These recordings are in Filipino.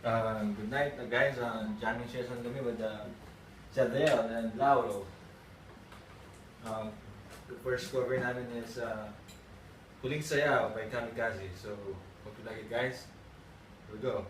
Good night, guys. Jamming session kami with Jadiel and Lauro. The first cover namin is Huling Saya by Kamikaze. So, hope you like it, guys. Here we go.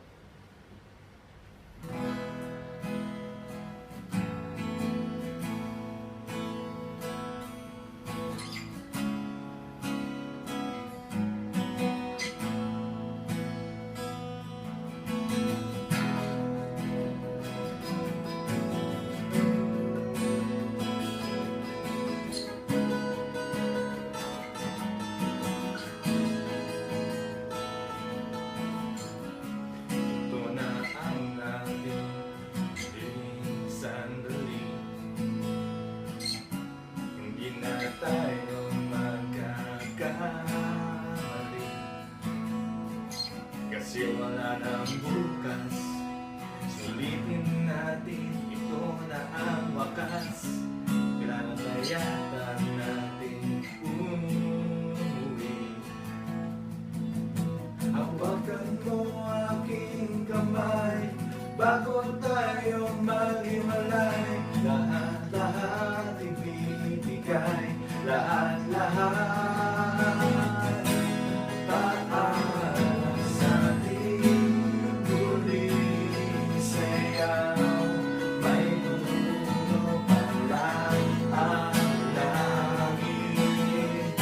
Tayo magkakamali kasi wala nang bukas. Sulitin natin, ito na ang wakas. Kailangan na yata natin umuwi. Hawakan mo aking kamay bago tayo maghiwalay. Lahat-lahat ibibigay, lahat-lahat paalam sa ating huling sayaw. May dulo pa lang ang langit,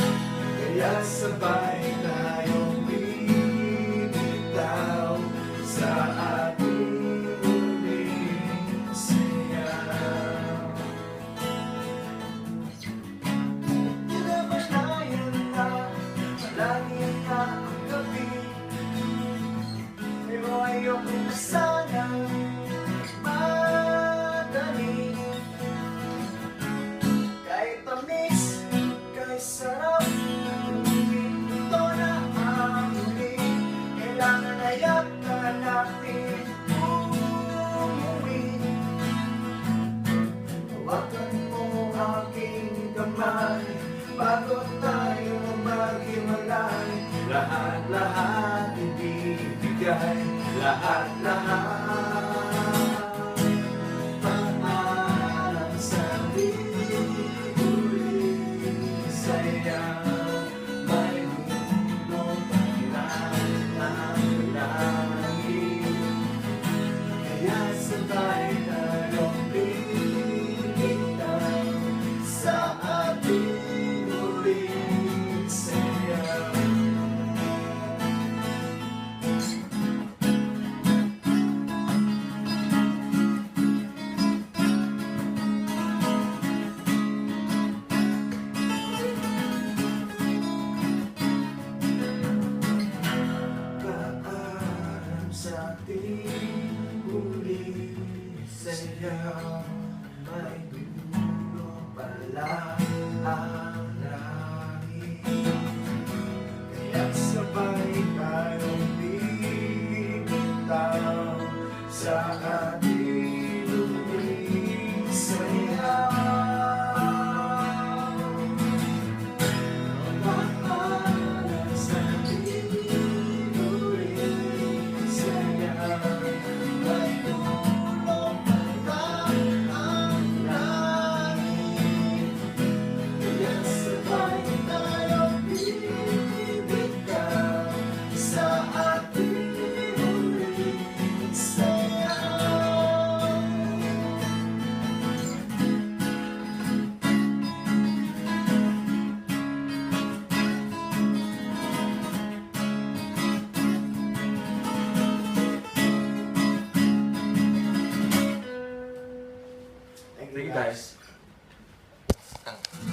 kaya sabay tayong bibitaw sa ating huling sayaw. Malangit na ang gabi, pero ayokong sanang madali. Kahit tamis, kahit sarap, ito na ang huli. Kailangan na yata natin umuwi. Hawakan mo aking kamay bago tayo maghiwalay. Lahat-lahat ibibigay, lahat-lahat paalam sa huling sayaw. May mundo pa lang ang langit, kaya sabay tayong bibitaw sa ating huling sayaw. Paalam sa ating huling sayaw. May dulo pa lang ang langit, kaya sabay tayong bibitaw sa ating huling sayaw. Paalam sa ating huling sayaw. May dulo pa lang ang langit, kaya sabay tayong bibitaw sa ating huling sayaw. Thank you, guys.